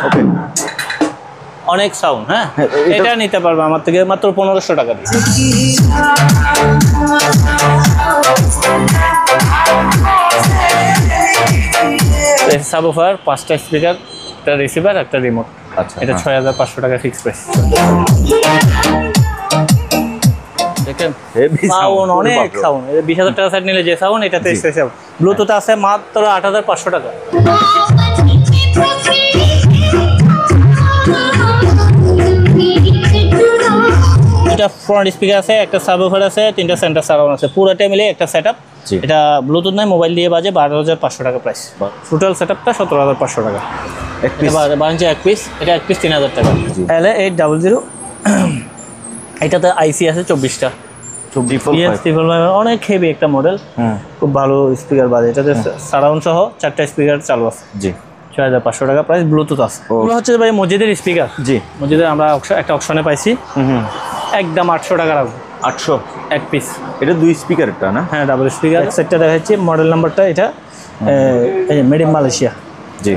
ওকে, অনেক সাউন্ড। হ্যাঁ, এটা নিতে পারবে আমার থেকে মাত্র 1500 টাকা দিয়ে। সাবওয়ুফার, 5টা স্পিকার, একটা রিসিভার, একটা রিমোট। আচ্ছা, এটা 6500 টাকা ফিক্স প্রাইস। দেখেন সাউন্ড, অনেক সাউন্ড। 20,000 টাকা সেট নিলে যে সাউন্ড, এটাতে স্পেশাল ব্লুটুথ আছে মাত্র 8500 টাকা। এটা ফ্রন্ট স্পিকার আছে, একটা সাবওয়ুফার আছে, 3টা সেন্টার সারাউন্ড আছে, পুরোটা মিলে একটা সেটআপ। এটা ব্লুটুথ নাই, মোবাইল দিয়ে বাজে। 12,500 টাকা প্রাইস। টোটাল সেটআপটা 17,500 টাকা। বাজে এক পিস, এটা এক পিস 3000 টাকা। LA800, এটাতে আইসি আছে 24টা। অনেক হেভি একটা মডেল, খুব ভালো স্পিকার বাজে। এটাতে সারাউন্ড সহ 4টা স্পিকার চালু আছে। জি, 6500 টাকা প্রাইস। ব্লুটুথ আছে। এগুলো হচ্ছে ভাই মসজিদের স্পিকার। জি, মসজিদের আমরা একটা অপশনে পাইছি, একদম 800 টাকা রাখবো। 800 এক পিস। এটা 2 স্পিকারটা না? হ্যাঁ, ডাবল স্পিকার। সেটটা দেখাচ্ছি, মডেল নাম্বারটা এটা মেড ইন মালয়েশিয়া। জি,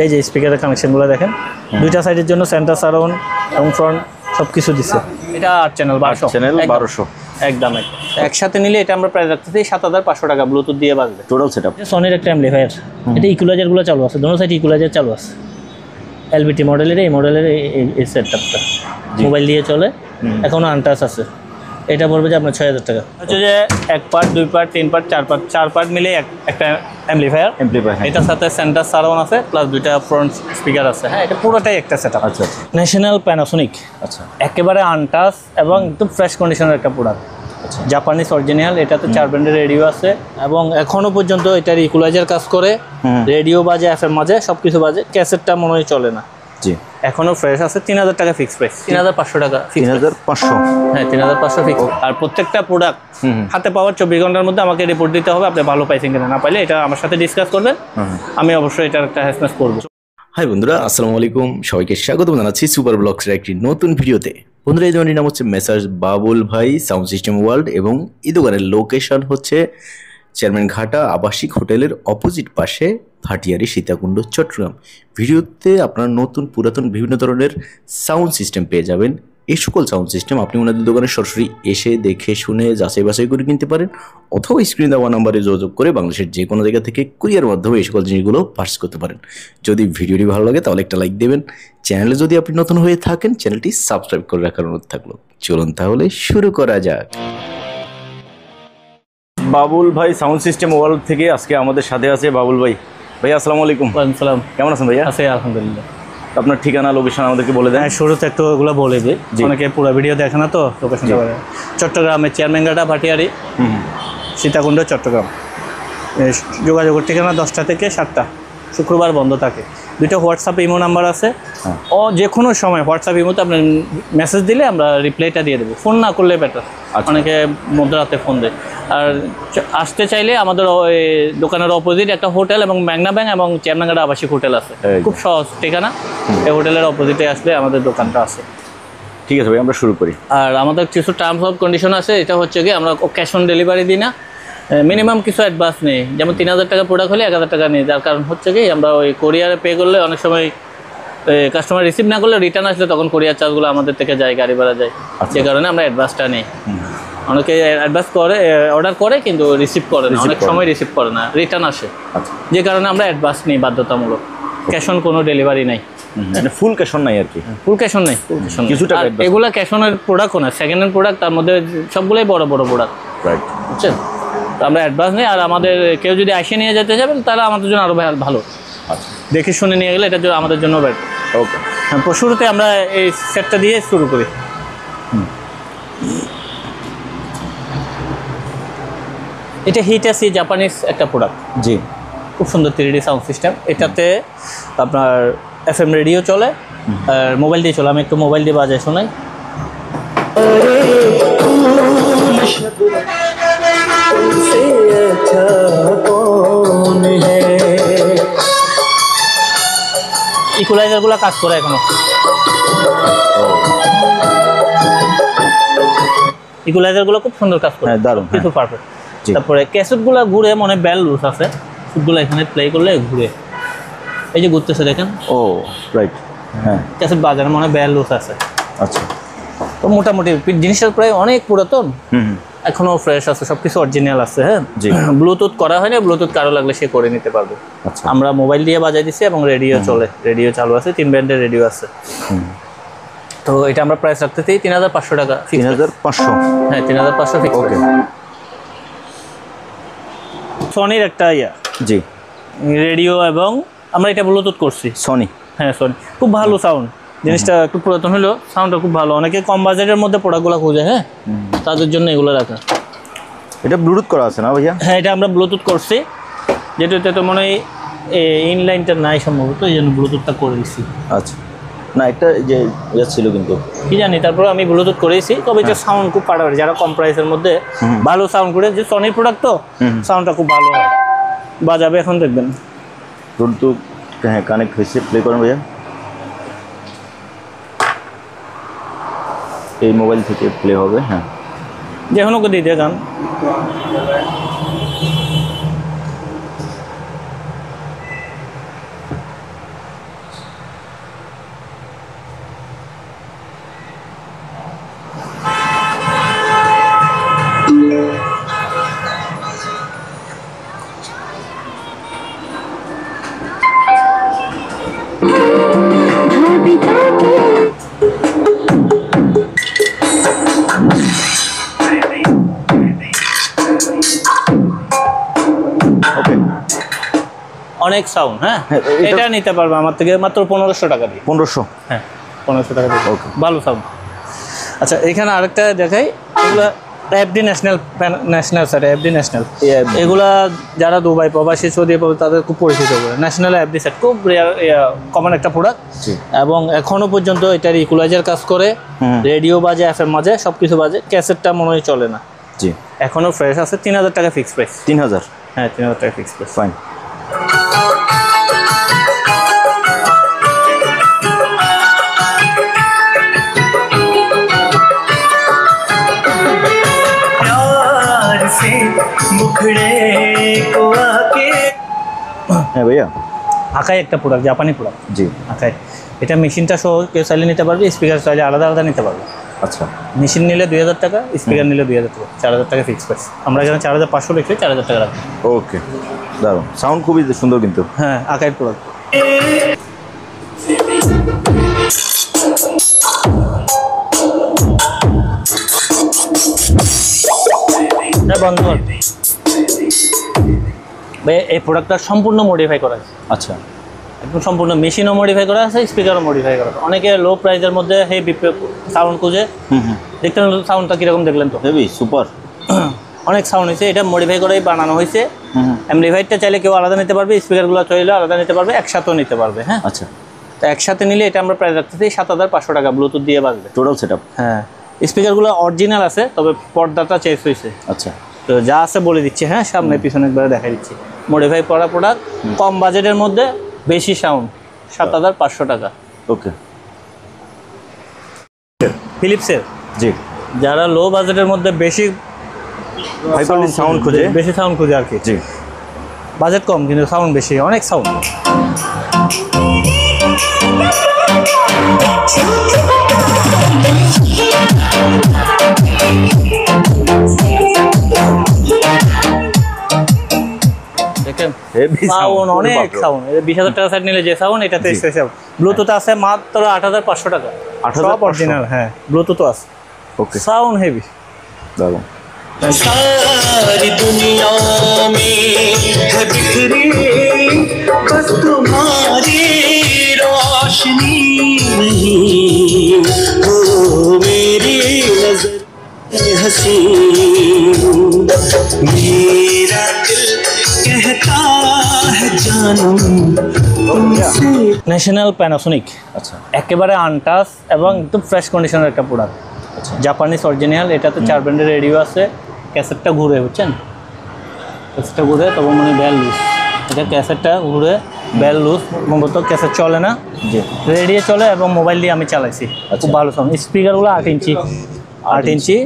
এই যে স্পিকারের কানেকশনগুলো দেখেন, 2টা সাইডের জন্য সেন্টার সারাউন্ড এবং ফ্রন্ট সব কিছু দিচ্ছে। এটা 8 চ্যানেল 1200 একদম। একসাথে নিলে এটা আমরা প্রাইস রাখতেছি 7500 টাকা, ব্লুটুথ দিয়ে বাজবে। Total setup. সনির একটা অ্যাম্পলিফায়ার, এটা ইকুয়ালাইজারগুলো চালু আছে, দোনো সাইড ইকুয়ালাইজার চালু আছে। এলবিটি মডেলের, এই মডেলের এই সেটআপটা মোবাইল দিয়ে চলে, এখনো আনটাচ আছে। এটা পড়বে যে আপনার 6000 টাকা। হচ্ছে যে 1 পার্ট, 2 পার্ট, 3 পার্ট, 4 পার্ট মিলে একটা অ্যাম্পলিফায়ার। এটার সাথে সেন্টার সারাউন্ড আছে, প্লাস 2টা ফ্রন্ট স্পিকার আছে। হ্যাঁ, এটা পুরোটাই একটা সেটআপ। আচ্ছা, ন্যাশনাল প্যানাসোনিক। আচ্ছা, একেবারে আনটাচ এবং একদম ফ্রেশ কন্ডিশনের একটা প্রোডাক্ট। Japanese original. এটাতে 4 ব্যান্ডের রেডিও আছে এবং এখনো পর্যন্ত এটার ইকুয়ালাইজার কাজ করে, রেডিও বাজে, এফএম বাজে, সবকিছু বাজে। ক্যাসেটটা মনে হয় চলে না। জি, এখনো ফ্রেশ আছে। 3000 টাকা ফিক্স প্রাইস। 3500 টাকা। 3500? হ্যাঁ, 3500 ফিক্স। আর প্রত্যেকটা প্রোডাক্ট হাতে পাওয়ার 24 ঘন্টার মধ্যে আমাকে রিপোর্ট দিতে হবে। আপনি ভালো পাইছেন কিনা, না পাইলে এটা আমার সাথে ডিসকাস করবেন, আমি অবশ্যই এটার একটা হ্যাসমেস করবো। হাই বন্ধুরা, আসসালামু আলাইকুম। সবাইকে স্বাগত জানাচ্ছি সুপার ব্লগসের একটি নতুন ভিডিওতে। বন্ধুরা, এই দোকানটির নাম হচ্ছে মেসার্স বাবুল ভাই সাউন্ড সিস্টেম ওয়ার্ল্ড এবং এই দোকানের লোকেশন হচ্ছে চেয়ারম্যান ঘাটা আবাসিক হোটেলের অপোজিট পাশে, ভাটিয়ারি, সীতাকুণ্ড, চট্টগ্রাম। ভিডিওতে আপনারা নতুন পুরাতন বিভিন্ন ধরনের সাউন্ড সিস্টেম পেয়ে যাবেন। এই সকল সাউন্ড সিস্টেম আপনি ওনাদের দোকানে সরাসরি এসে দেখে শুনে যাচাই বাছাই করে কিনতে পারেন, অথবা স্ক্রিনে দেওয়া নাম্বারে যোগাযোগ করে বাংলাদেশের যে কোনো জায়গা থেকে কুরিয়ার মাধ্যমে এই সকল জিনিসগুলো পার্চেস করতে পারেন। যদি ভিডিওটি ভালো লাগে তাহলে একটা লাইক দেবেন। চ্যানেলে যদি আপনি নতুন হয়ে থাকেন, চ্যানেলটি সাবস্ক্রাইব করে রাখার অনুরোধ থাকলো। চলুন তাহলে শুরু করা যাক। বাবুল ভাই সাউন্ড সিস্টেম ওয়ার্ল্ড থেকে আজকে আমাদের সাথে আছে বাবুল ভাই। ভাই আসসালামু আলাইকুম। ওয়ালাইকুম সালাম। কেমন আছেন ভাইয়া? আছে আলহামদুলিল্লাহ। আপনার ঠিকানা, লোকেশন আমাদেরকে বলে দেন। শুরুতে একটু ওগুলো বলে দিই, অনেকে পুরো ভিডিও দেখে না তো লোকেশনটা বলে। চট্টগ্রামের চেয়ারম্যান ঘাটা, ভাটিয়ারি, সীতাকুণ্ড, চট্টগ্রাম। যোগাযোগের ঠিকানা 10টা থেকে 7টা, শুক্রবার বন্ধ থাকে। 2টা হোয়াটসঅ্যাপ ইমো নাম্বার আছে, যে কোনো সময় হোয়াটসঅ্যাপ ইমোতে আপনার মেসেজ দিলে আমরা রিপ্লাইটা দিয়ে দেবো। ফোন না করলে বেটার, অনেকে মধ্যরাতে ফোন দেয়। আর আসতে চাইলে আমাদের ওই দোকানের অপোজিট একটা হোটেল এবং ম্যাগনা ব্যাংক এবং চেয়ারম্যানঘাটা আবাসিক হোটেল আছে, খুব সহজ ঠিকানা। এই হোটেলের অপোজিটে আসলে আমাদের দোকানটা আছে। ঠিক আছে ভাই, আমরা শুরু করি। আর আমাদের কিছু টার্মস অফ কন্ডিশন আছে। এটা হচ্ছে কি, আমরা ক্যাশ অন ডেলিভারি দিই না, মিনিমাম কিছু অ্যাডভান্স নেই। যেমন 3000 টাকা প্রোডাক্ট হলে 1000 টাকা নেই। যার কারণ হচ্ছে কি, আমরা ওই কোরিয়ারে পে করলে অনেক সময় কাস্টমার রিসিভ না করলে, রিটার্ন আসলে তখন কোরিয়ার চার্জগুলো আমাদের থেকে যায়, গাড়ি ভাড়া যায়। যে কারণে আমরা অ্যাডভান্সটা নেই। অনেকে অ্যাডভান্স করে, অর্ডার করে কিন্তু রিসিভ করে না, অনেক সময় রিসিভ করে না, রিটার্ন আসে। যে কারণে আমরা অ্যাডভান্স নিই বাধ্যতামূলক। ক্যাশ অন কোনো ডেলিভারি নাই, ফুল ক্যাশ অন নাই আর কি। ফুল ক্যাশ অন নেই, কিছু টাকা। এগুলো ক্যাশ অনের প্রোডাক্টও না, সেকেন্ড হ্যান্ড প্রোডাক্ট, তার মধ্যে সবগুলোই বড় বড় প্রোডাক্ট, রাইট? বুঝছেন? তো আমরা অ্যাডভান্স নেই। আর আমাদের কেউ যদি আসে নিয়ে যেতে যাবেন, তাহলে আমাদের জন্য আরও ভালো। দেখে শুনে নিয়ে গেলে এটার জন্য আমাদের জন্য বেটার। ওকে, হ্যাঁ। শুরুতে আমরা এই সেটটা দিয়ে শুরু করি। এটা হিটাচি জাপানিজ একটা প্রোডাক্ট। জি, খুব সুন্দর 3D সাউন্ড সিস্টেম। এটাতে আপনার FM রেডিও চলে আর মোবাইল দিয়ে চলে। আমি একটু মোবাইল দিয়ে বাজাই শোনাই। ইকুয়ালাইজারগুলো কাজ করে এখনো, ইকুয়ালাইজারগুলো খুব সুন্দর কাজ করে, দারুণ, কিছু পারফেক্ট। তারপরে ক্যাসেটগুলো ঘুরে, মনে বেল লুজ আছে, সুটগুলো এখানে প্লে করলে ঘুরে। এই যে ঘুরতেছে দেখেন। ও রাইট, হ্যাঁ ক্যাসেট বাজারে মনে হয় বেয়ার লুজ আছে। আচ্ছা, তো মোটামুটি জিনিসটা প্রায় অনেক পুরাতন, হুম হুম, এখনো ফ্রেশ আছে, সবকিছু অরিজিনাল আছে। হ্যাঁ, জি। ব্লুটুথ করা হয় না, ব্লুটুথ কারো লাগলে সে করে নিতে পারবে। আচ্ছা, আমরা মোবাইল দিয়ে বাজাই দিছি এবং রেডিও চলে, রেডিও চালু আছে, 3 ব্যান্ডের রেডিও আছে। তো এটা আমরা প্রাইস রাখতেছি 3500 টাকা। 3500? হ্যাঁ 3500 ফিক্স। ওকে। সনির একটা জি, রেডিও এবং আমরা এটা ব্লুটুথ করছি। সনি? হ্যাঁ সনি, খুব ভালো সাউন্ড। জিনিসটা একটু পুরাতন হলেও সাউন্ডটা খুব ভালো। অনেকে কম বাজেটের মধ্যে প্রোডাক্টগুলো খুঁজে, হ্যাঁ তাদের জন্য এগুলো রাখা। এটা ব্লুটুথ করা আছে না ভাইয়া? হ্যাঁ এটা আমরা ব্লুটুথ করছি, যেটাতে তো মনে হয় ইনলাইনটা নাই সম্ভবত, এই জন্য ব্লুটুথটা করে দিচ্ছি। আচ্ছা, না একটা যে ইয়ে ছিল কিন্তু কি জানি, তারপর আমি ব্লুটুথ করেছি। তবে এটা সাউন্ড খুব পাঠাবে, যারা কম প্রাইসের মধ্যে ভালো সাউন্ড করে, যে সনির প্রোডাক্ট তো সাউন্ডটা খুব ভালো হয়, বাজাবে এখন দেখবেন। ব্লুটুথ হ্যাঁ কানেক্ট হয়েছে, প্লে করেন ভাইয়া। এই মোবাইল থেকে প্লে হবে, হ্যাঁ যে কোনো দিয়ে দিয়ে গান। ওকে। অনেক সাউন্ড। হ্যাঁ হ্যাঁ, এটা নিতে পারবে আমার থেকে মাত্র 1500 টাকা দিয়ে। 1500? হ্যাঁ 1500 টাকা দিয়ে। ওকে, ভালো সাউন্ড। আচ্ছা এখানে আরেকটা দেখাই, এগুলো FD national, sir FD national. এগুলা যারা দুবাই প্রবাসী, সৌদি প্রবাসী তাদের খুব পরিচিত হবে। ন্যাশনাল এফডি সেট খুব কমন একটা প্রোডাক্ট, এবং এখনো পর্যন্ত এটার ইকুলাইজার কাজ করে, রেডিও বাজে, এফএম বাজে, সব কিছু বাজে। ক্যাসেটটা মনে হয় চলে না, জি এখনো ফ্রেশ আছে। 3000 টাকা ফিক্স প্রাইস। 3000? হ্যাঁ 3000 টাকা ফিক্স প্রাইস। ফাইন। হ্যাঁ ভাইয়া, আকাই একটা প্রোডাক্ট, জাপানি প্রোডাক্ট। জি আকাই, এটা মেশিনটা সহ কেউ চাইলে নিতে পারবে, স্পিকার চাইলে আলাদা আলাদা নিতে পারবে। আচ্ছা, মেশিন নিলে 2000 টাকা, স্পিকার নিলে 2000 টাকা, 4000 টাকা ফিক্স প্রাইস। আমরা এখানে 4500 লিখে 4000 টাকা রাখবো। ওকে, দারুণ সাউন্ড, খুবই সুন্দর কিন্তু। হ্যাঁ আকাই প্রোডাক্ট। বন্ধ কর। এই প্রোডাক্টটা সম্পূর্ণ মডিফাই করা আছে। আচ্ছা, একদম সম্পূর্ণ মেশিনও মডিফাই করা আছে, স্পিকারও মডিফাই করা আছে। অনেকে লো প্রাইসের মধ্যে হেভি সাউন্ড খুঁজে, দেখতেন সাউন্ডটা কীরকম দেখলেন তো, হেভি সুপার অনেক সাউন্ড হয়েছে। এটা মডিফাই করেই বানানো হয়েছে। অ্যামপ্লিফায়ারটা চাইলে কেউ আলাদা নিতে পারবে, স্পিকারগুলো চাইলে আলাদা নিতে পারবে, একসাথেও নিতে পারবে। হ্যাঁ আচ্ছা, তো একসাথে নিলে এটা আমরা প্রাইস রাখতেছি 7500 টাকা, ব্লুটুথ দিয়ে বাজবে টোটাল সেটআপ। হ্যাঁ স্পিকারগুলো অরিজিনাল আছে, তবে পর্দাটা চেঞ্জ হয়েছে। আচ্ছা, তো যা আছে বলে দিচ্ছি, হ্যাঁ সামনে পিছনে একবার দেখা দিচ্ছি। মডিফাই করা প্রোডাক্ট, কম বাজেটের মধ্যে বেশি সাউন্ড, 7500 টাকা। ওকে, ফিলিপসের। জি, যারা লো বাজেটের মধ্যে বেশি হাই কোয়ালিটি সাউন্ড খুঁজে, বেশি সাউন্ড খুঁজে আর কি। জি, বাজেট কম কিন্তু সাউন্ড বেশি, অনেক সাউন্ড। দেখেন সাউন্ড, অনেক সাউন্ড। 20,000 টাকা সেট নিলে যে সাউন্ড, এটাতে স্পেশাল ব্লুটুথ আছে মাত্র 8500 টাকা। 8500? সব অরিজিনাল, হ্যাঁ ব্লুটুথও আছে। ওকে, সাউন্ড হেভি। দারুণ। सारी दुनिया में है बिखरी बस तुम्हारी रोशनी नहीं हो मेरी नजर हसी मेरा दिल कहता है जानम तुमसे। ন্যাশনাল প্যানাসোনিক, আচ্ছা, একেবারে আনটাচ এবং একদম ফ্রেশ কন্ডিশনের একটা প্রোডাক্ট। আচ্ছা, জাপানিজ অরিজিনাল। এটাতে 4 ব্যান্ডের রেডিও আছে। ক্যাসেটটা ঘুরে, বুঝছেন, ক্যাসেটটা ঘুরে, তবে মনে বেল লুজ। এটা ক্যাসেটটা ঘুরে, বেল লুজ, সম্ভবত ক্যাসেট চলে না, জি, রেডিও চলে, এবং মোবাইল দিয়ে আমি চালাইছি। খুব ভালো সাউন্ড। স্পিকারগুলো 8 ইঞ্চি, 8 ইঞ্চি,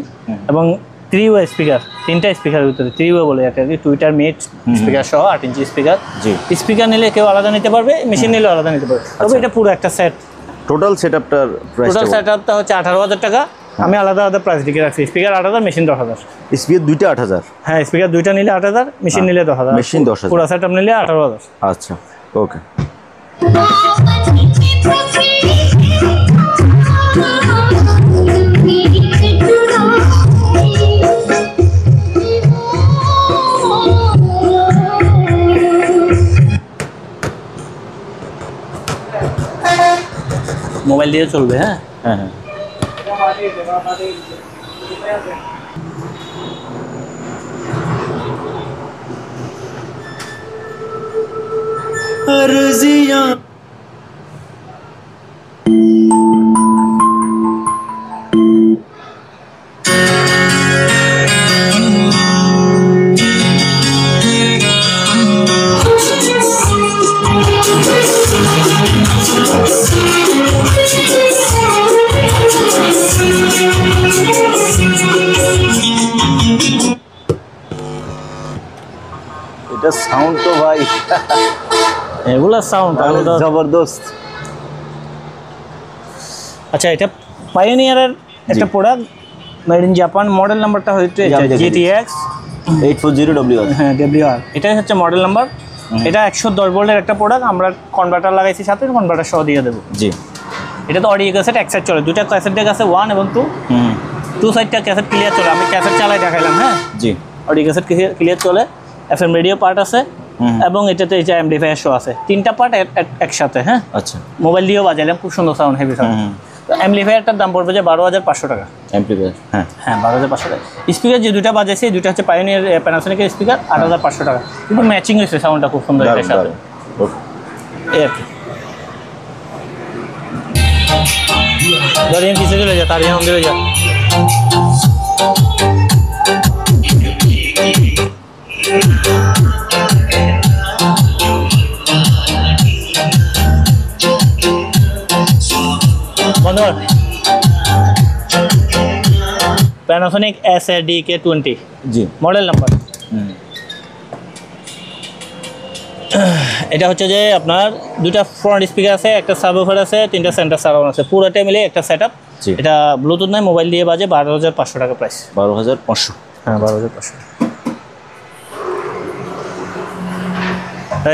এবং 3 ওয়ে স্পিকার, 3টা স্পিকারের ভিতরে 3 ওয়ে বলে একটা কি টুইটার মিট স্পিকার সহ 8 ইঞ্চি স্পিকার। জি। স্পিকার নিলে কেউ আলাদা নিতে পারবে, মেশিন নিলেও আলাদা নিতে পারবে, তবে এটা পুরো একটা সেট। টোটাল সেটআপটার প্রাইস টোটাল সেটআপটা হচ্ছে 18,000 টাকা। আমি আলাদা আলাদা প্রাইস লিখে রাখছি, স্পিকার 8,000, মেশিন 10,000। স্পিকার দুইটা 8,000? হ্যাঁ, স্পিকার দুইটা নিলে 8,000, মেশিন নিলে 10,000, মেশিন 10,000, পুরো সেটআপ নিলে 18,000। আচ্ছা, ওকে। মোবাইল দিয়ে চলবে। হ্যাঁ হ্যাঁ হ্যাঁ। अर्जियां এটা সাউন্ড তো ভাই এগুলা সাউন্ড জবরদস্ত। আচ্ছা, এটা পায়োনিয়ারের একটা product, made in Japan. Model নাম্বারটা হচ্ছে GTX 840WR। হ্যাঁ, WR, এটাই হচ্ছে মডেল নাম্বার। এটা 110 ভোল্টের একটা প্রোডাক্ট, আমরা কনভার্টার লাগাইছি সাথে, কনভার্টার সহ দিয়ে দেবো। জি। এটা তো অডিও ক্যাসেট এক সাইড চলে, দুইটা ক্যাসেট ডেক আছে 1 এবং 2, 2 সাইডটা ক্যাসেট ক্লিয়ার চলে। আমি ক্যাসেট চালাই দেখাইলাম। হ্যাঁ জি। অডিও ক্যাসেট ক্লিয়ার চলে, FM রেডিও পার্ট আছে, এবং এটাতে এই যে অ্যাম্পলিফায়ার শো আছে, 3টা পার্ট একসাথে। হ্যাঁ, আচ্ছা। মোবাইল দিয়েও বাজাইলাম, খুব সুন্দর সাউন্ড, হেভি সাউন্ড। অ্যাম্পলিফায়ারটার দাম পড়বে যে 12,500 টাকা। অ্যাম্পলিফায়ার, হ্যাঁ হ্যাঁ, 12,500 টাকা। স্পিকার যে দুইটা বাজাইছে, এই দুইটা হচ্ছে পায়োনিয়ার প্যানাসোনিকের স্পিকার, 8,500 টাকা। কিন্তু ম্যাচিং হয়েছে, সাউন্ডটা খুব সুন্দর এটার সাথে। এই আর কি। ধরেন পিছিয়ে চলে যা, তার যেমন চলে যা। বন্ধু, প্যানাসোনিক SADK20 জি, মডেল নাম্বার। এটা হচ্ছে যে আপনার দুটা ফ্রন্ট স্পিকার আছে, একটা সাবউফার আছে, 3টা সেন্টার সারাউন্ড আছে, পুরোটা মিলে একটা সেটআপ। এটা ব্লুটুথ নয়, মোবাইল দিয়ে বাজে। 12,500 টাকা প্রাইস। 12,500। হ্যাঁ, 12,500।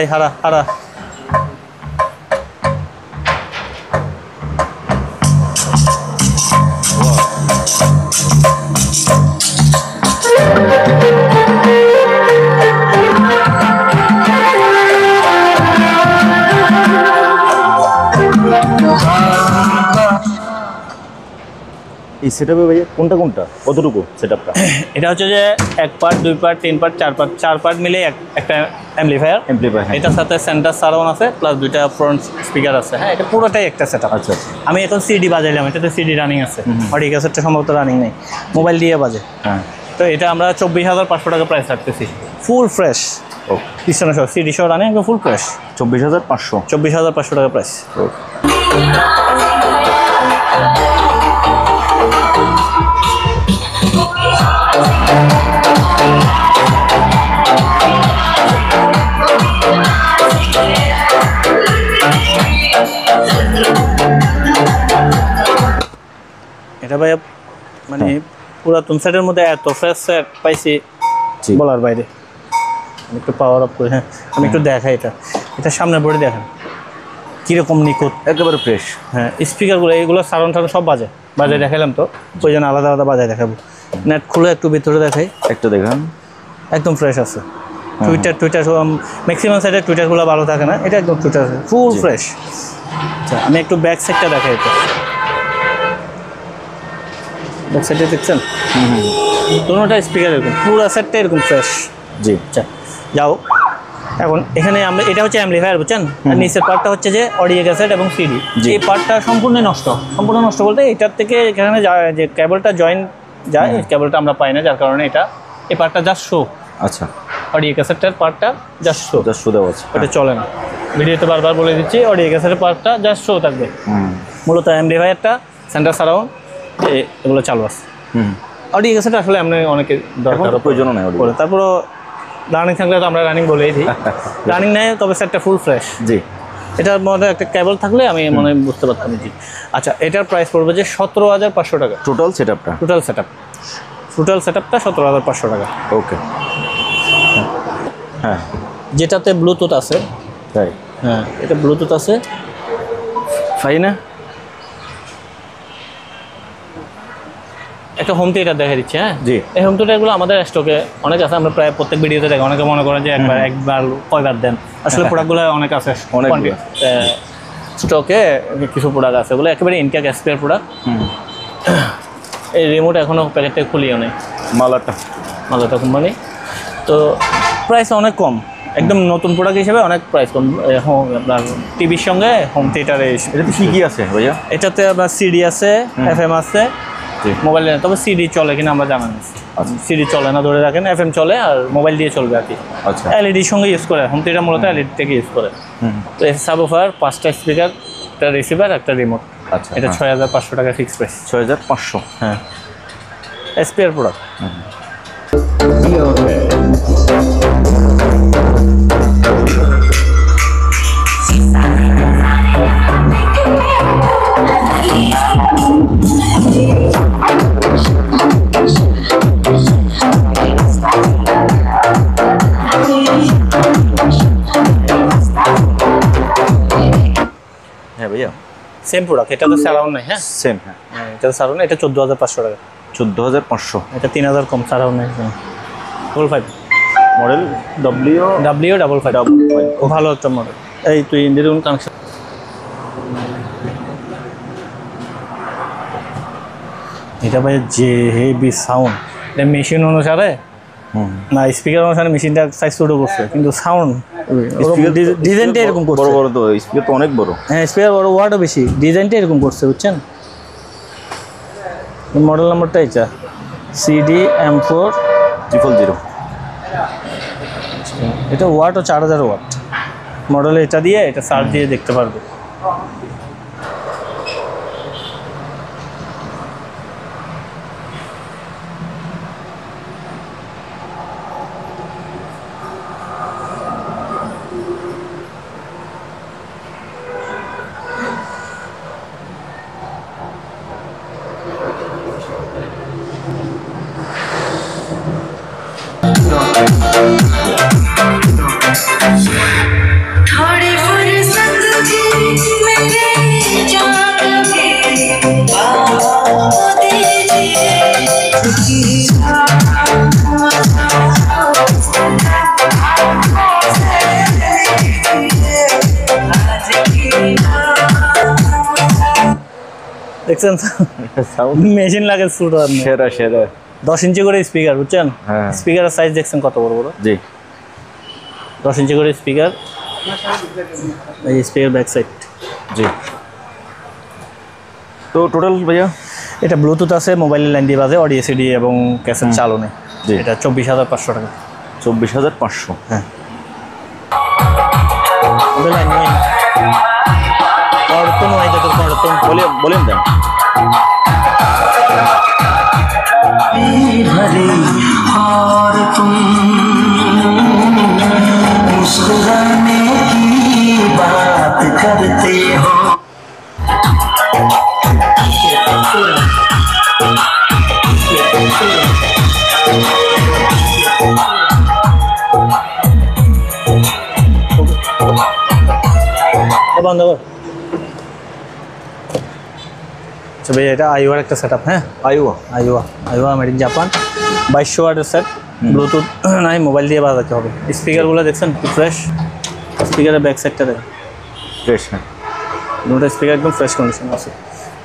এই হারা হারা। এই সেটআপে ভাইয়া কোনটা কোনটা কতটুকু সেটআপটা? এটা হচ্ছে যে 1 পার্ট, 2 পার্ট, 3 পার্ট, 4 পার্ট মিলে একটা অ্যাম্পলিফায়ার। এটার সাথে সেন্টার সারাউন্ড আছে, প্লাস 2টা ফ্রন্ট স্পিকার আছে। হ্যাঁ, এটা পুরোটাই একটা সেটআপ। আচ্ছা। আমি এখন সিডি বাজাইলাম, এটাতে সিডি রানিং আছে, অডিও ক্যাসেটটা সম্ভবত রানিং নেই, মোবাইল দিয়ে বাজে। হ্যাঁ। তো এটা আমরা 24,500 টাকা প্রাইস রাখতেছি, ফুল ফ্রেশ। ওকে। পিছনে সহ সিডি সহ রানিং, ফুল ফ্রেশ। 24,500। 24,500 টাকা প্রাইস। এটা ভাই মানে পুরাতন সেটের মধ্যে এত ফ্রেশ সেট পাইছি বলার বাইরে। আমি একটু পাওয়ার আপ করি। হ্যাঁ, আমি একটু দেখাই এটা সামনের বডি দেখেন কীরকম নিখুঁত, একেবারে ফ্রেশ। হ্যাঁ, স্পিকারগুলো এইগুলো সারাউন্ড সব বাজে দেখাইলাম, তো ওই জন্য আলাদা আলাদা বাজায় দেখাবো। নেট খুলে একটু ভিতরে দেখাই, একটা দেখান, একদম ফ্রেশ আছে। টুইটার ম্যাক্সিমাম সাইডের টুইটারগুলো ভালো থাকে না, এটা একদম টুইটার ফুল ফ্রেশ। আচ্ছা, আমি একটু ব্যাক সাইডটা দেখাই। তো ব্যাক সাইডে দেখছেন দুটোটা স্পিকার এরকম, পুরো সেটটা এরকম ফ্রেশ। জি। আচ্ছা, যাও এখন এখানে আমরা, এটা হচ্ছে অ্যাম্পলিফায়ার, বুঝছেন? আর নিচের পার্টটা হচ্ছে যে অডিও ক্যাসেট এবং সিডি। এই পার্টটা সম্পূর্ণ নষ্ট বলতে এটার থেকে এখানে যে কেবলটা জয়েন যায়, এই কেবলটা আমরা পাই না, যার কারণে এই পার্টটা জাস্ট শো। আচ্ছা, অডিও ক্যাসেটের পার্টটা জাস্ট শো, জাস্ট শো দেওয়া আছে, ওটা চলে না। ভিডিওতে বারবার বলে দিচ্ছি, অডিও ক্যাসেটের পার্টটা জাস্ট শো থাকবে। মূলত অ্যাম্পলিফায়ারটা, সেন্টার সারাউন্ড, এগুলো চালু আছে। অডিও ক্যাসেট আসলে আমরা অনেকে দরকার প্রয়োজন নাই পড়ে। তারপরও রানিং থাকলে তো আমরা রানিং বলেই দিই, রানিং নেই তবে সেটটা ফুল ফ্রেশ। জি, এটার মধ্যে একটা কেবল থাকলে আমি মনে হয় বুঝতে পারতাম। জি আচ্ছা, এটার প্রাইস পড়বে যে 17,500 টাকা। টোটাল সেটআপটা? টোটাল সেটআপটা 17,500 টাকা। ওকে। হ্যাঁ, যেটাতে ব্লুটুথ আছে। তাই? হ্যাঁ, এটা ব্লুটুথ আছে। ফাইনা একটা হোম থিয়েটার দেখা দিচ্ছে। হ্যাঁ জি, এই হোম থিয়েটারগুলো আমাদের স্টকে অনেক আছে, আমরা প্রায় প্রত্যেক ভিডিওতে দেখি। অনেকে মনে করেন যে একবার কয়বার দেন, আসলে প্রোডাক্টগুলো অনেক আছে স্টকে। কিছু প্রোডাক্ট আছে ওগুলো একেবারে ইনটেক এক্সপায়ার প্রোডাক্ট। এই রিমোট এখনও প্যাকেটটা খুলিও নেই, মালাটা কোম্পানি। তো প্রাইস অনেক কম, একদম নতুন প্রোডাক্ট হিসেবে অনেক প্রাইস কম। আপনার টিভির সঙ্গে হোম থিয়েটারে এটাতে কী আছে ভাইয়া? এটাতে আপনার সিডি আছে, FM আছে, মোবাইল। তবে সিডি চলে কিনা আমরা জানা নেই। সিডি চলে না, ধরে রাখেন। FM চলে, আর মোবাইল দিয়ে চলবে আর কি। আচ্ছা, এলইডির সঙ্গে ইউজ করে। হোম থিয়েটার মূলত এলইডি থেকে ইউজ করে। তো সাবওয়ুফার, 5টা স্পিকার, একটা রিসিভার, একটা রিমোট। আচ্ছা, এটা 6,500 টাকা ফিক্স প্রাইস। 6,500? হ্যাঁ, এসপিআর প্রোডাক্ট। হ্যাঁ ভাইয়া, সেম প্রোডাক্ট। এটা তো সারাউন্ড নাই। হ্যাঁ সেম। হ্যাঁ, এটা সারাউন্ড। এটা 14,500 টাকা। 14,500? এটা 3,000 কম। সারাউন্ড নাই। 55 মডেল W55। ও ভালো একটা মডেল। এই তুই ইন্ডিয়ান কানেকশন। এটা ভাই যে হেভি সাউন্ড। এটা মেশিন অনুসারে না, স্পিকার অনুসারে মেশিনটা সাইজ ছোটো করছে, কিন্তু সাউন্ড ডিজাইনটা এরকম করছে। বড় বড় তো স্পিকার তো অনেক বড়। হ্যাঁ, স্পিকার বড়, ওয়াটও বেশি, ডিজাইনটা এরকম করছে, বুঝছেন? মডেল নাম্বারটা এটা CDM400। এটা ওয়াটও 4,000 ওয়াট মডেল। এটা দিয়ে এটা চার্জ দিয়ে দেখতে পারবে। थोड़ी फुर्सत थी मेरे जान के बात दीजिए। দেখছেন মেশিন লাগে শুট। সেরা 10 ইঞ্চি করে স্পিকার, বুঝছেন? হ্যাঁ, স্পিকারের সাইজ দেখছেন কত বড় বড়। জি, 10 ইঞ্চি করে স্পিকার। এই স্পিকার ব্যাক সাইড। জি। তো টোটাল ভাইয়া? এটা ব্লুটুথ আছে, মোবাইলের লাইন দিয়ে বাজে, অডিও সিডি এবং ক্যাসেট চালু নেই। জি, এটা 24,500 টাকা। 24,500? হ্যাঁ। লাইন নেই, কর্তন ওয়াইদা তো কর্তন বলেন দেন। भरी और तुम मुस्कुराने की बात करते हो। বন্ধ কর। আচ্ছা ভাই, এটা আইওয়ার একটা সেটআপ। হ্যাঁ, আইওয়া মেড ইন জাপান। 2200 ওয়াটের সেট, ব্লুটুথ নাই, মোবাইল দিয়ে বাজাতে হবে। স্পিকারগুলো দেখছেন কি ফ্রেশ। স্পিকারের ব্যাক সাইডটা দেখেন ফ্রেশ। হ্যাঁ, দুটো স্পিকার একদম ফ্রেশ কন্ডিশন আছে।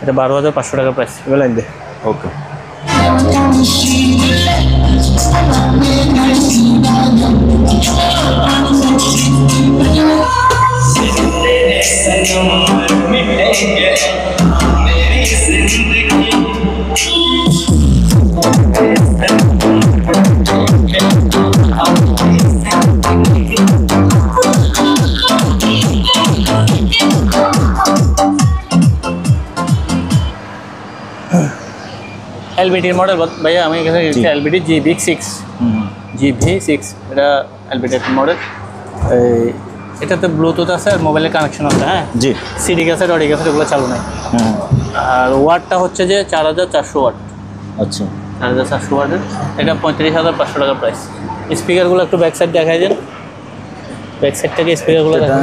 এটা 12,500 টাকা প্রাইস। এবার লাইন দে। ওকে। এলবিডির মডেল ভাইয়া আমি এখানে এলবিডি GV6 GV6 এটা এলবিডির মডেল। এটাতে ব্লুটুথ আছে আর মোবাইলের কানেকশন আছে। হ্যাঁ জি। সিডি ক্যাসেট অডিও ক্যাসেট এগুলো চালু নাই। আর ওয়াটটা হচ্ছে যে 4400 ওয়াট। আচ্ছা 4400 ওয়াটের। এটা 35,500 টাকা প্রাইস। স্পিকারগুলো একটু ব্যাক সাইড দেখাই দেন, ব্যাক সাইড থেকে স্পিকারগুলো দেখান,